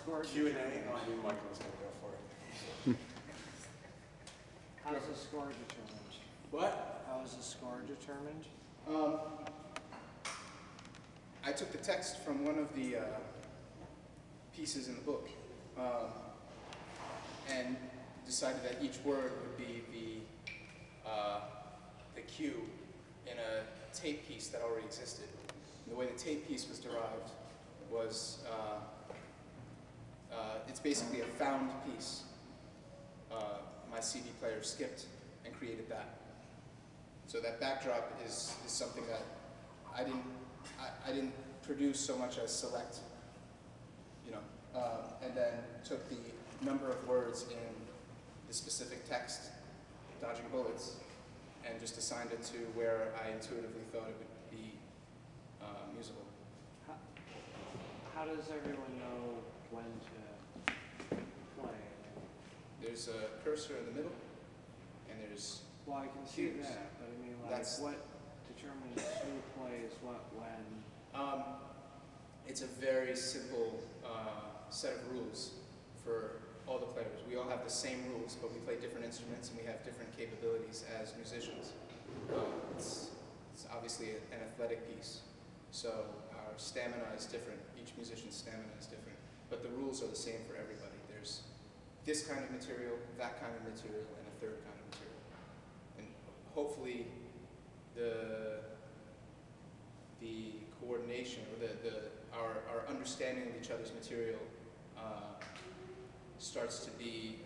score Q&A? determined? Oh, I knew Michael was going to go for it. How is the score determined? What? How is the score determined? I took the text from one of the pieces in the book and decided that each word would be the cue in a tape piece that already existed. And the way the tape piece was derived was it's basically a found piece. My CD player skipped and created that. So that backdrop is something that I didn't produce so much as select, you know, and then took the number of words in the specific text, dodging bullets, and just assigned it to where I intuitively thought it would be musical. How does everyone know when to play? There's a cursor in the middle, and there's Well, I can see cues. that, but I mean, like, That's- what determines who plays what when? It's a very simple set of rules for all the players. We all have the same rules, but we play different instruments and we have different capabilities as musicians. It's obviously an athletic piece, so our stamina is different. Each musician's stamina is different, but the rules are the same for everybody. There's this kind of material, that kind of material, and a third kind of material. And hopefully the coordination or our understanding of each other's material starts to be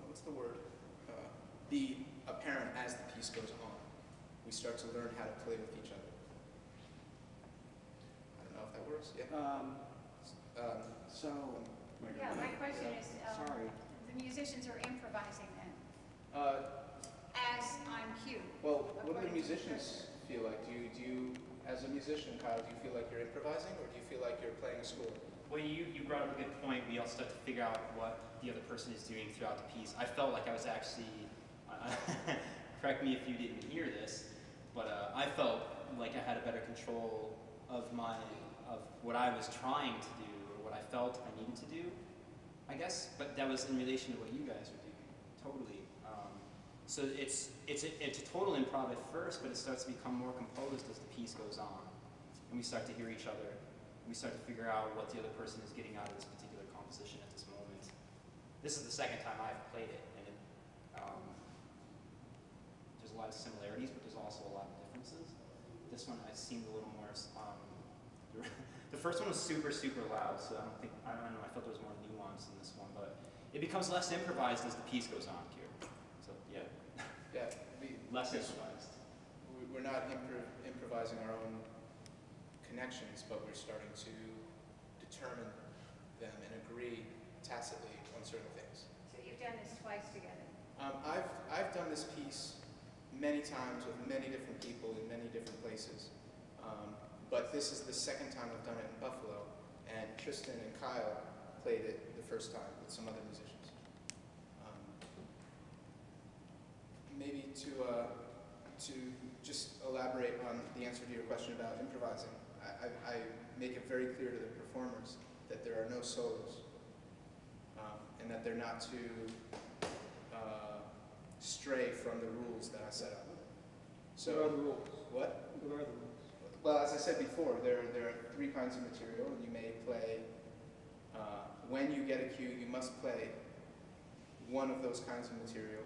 what's the word? Be apparent as the piece goes on. We start to learn how to play with each other. I don't know if that works. Yeah. So, Yeah, my question is, sorry. the musicians are improvising then, as on cue. Well, what do the according to musicians feel like? Do you, as a musician, Kyle, do you feel like you're improvising, or do you feel like you're playing a score? Well, you brought up a good point. We all start to figure out what the other person is doing throughout the piece. I felt like I was actually, correct me if you didn't hear this, but I felt like I had a better control of what I was trying to do, or what I felt I needed to do, I guess. But that was in relation to what you guys were doing, totally. So it's a total improv at first, but it starts to become more composed as the piece goes on, and we start to hear each other. We start to figure out what the other person is getting out of this particular composition at this moment. This is the second time I've played it, and there's a lot of similarities, but there's also a lot of differences. This one I seemed a little more. The first one was super, super loud, so I don't know. I felt there was more nuance in this one, but it becomes less improvised as the piece goes on, Keir. So yeah. Yeah, Less improvised. We're not improvising our own connections, but we're starting to determine them and agree tacitly on certain things. So you've done this twice together. I've done this piece many times with many different people in many different places, but this is the second time I've done it in Buffalo, and Tristan and Kyle played it the first time with some other musicians. Maybe to just elaborate on the answer to your question about improvising, I make it very clear to the performers that there are no solos, and that they're not to stray from the rules that I set up. So, what are the rules? What? What are the rules? Well, as I said before, there are three kinds of material, and you may play, when you get a cue, you must play one of those kinds of material.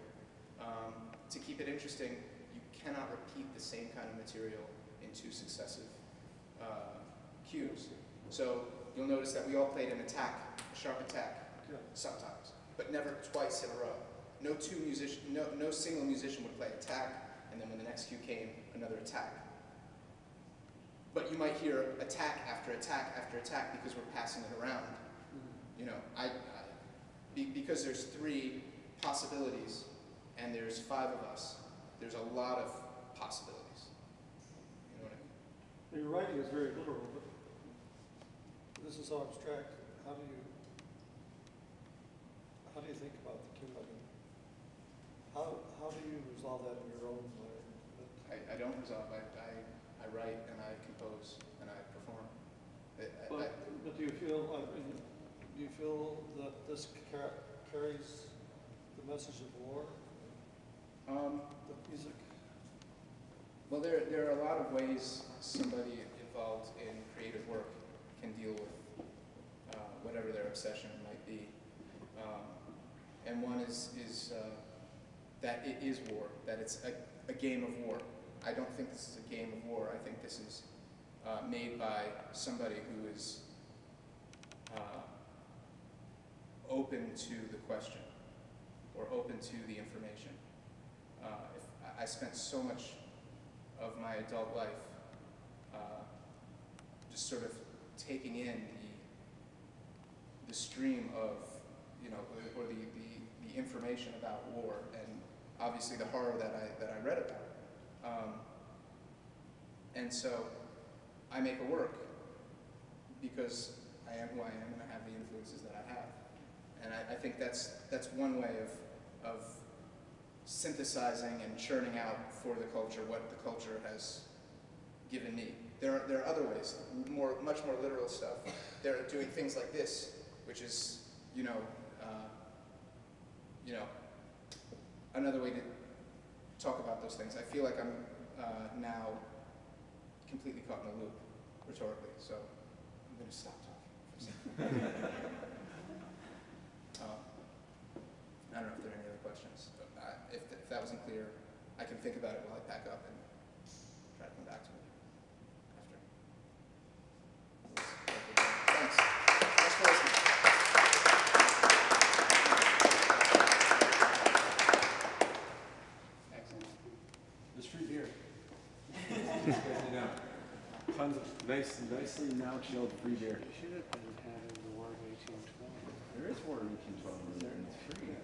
To keep it interesting, you cannot repeat the same kind of material in two successive cues. So you'll notice that we all played an attack, a sharp attack, sometimes, but never twice in a row. No single musician would play attack, and then when the next cue came, another attack. But you might hear attack after attack after attack because we're passing it around. You know, because there's three possibilities and there's five of us, there's a lot of possibilities. You know what I mean? Your writing is very literal, but this is so abstract. How do you think about the cue? I mean, how do you resolve that in your own way? I don't resolve. I write and I compose and I perform. But do you feel, do you feel that this carries the message of war? The music? Well, there are a lot of ways somebody involved in creative work can deal with whatever their obsession might be. And one is that it is war, that it's a game of war. I don't think this is a game of war. I think this is made by somebody who is open to the question or open to the information. I spent so much of my adult life just sort of taking in the stream of, or the information about war, and obviously the horror that I read about. And so I make a work because I am who I am and I have the influences that I have. And I think that's one way of synthesizing and churning out for the culture what the culture has given me. There are other ways, much more literal stuff. They're doing things like this, which is, another way to talk about those things. I feel like I'm now completely caught in a loop, rhetorically, so I'm going to stop talking for a second. I don't know if there are any other questions. If that wasn't clear, I can think about it while I pack up and try to come back to it after. Thanks. Thanks for listening. Excellent. There's free beer. You know, tons of nicely now chilled free beer. You should have been having the War of 1812. There is more than 1812 in there, and it's free.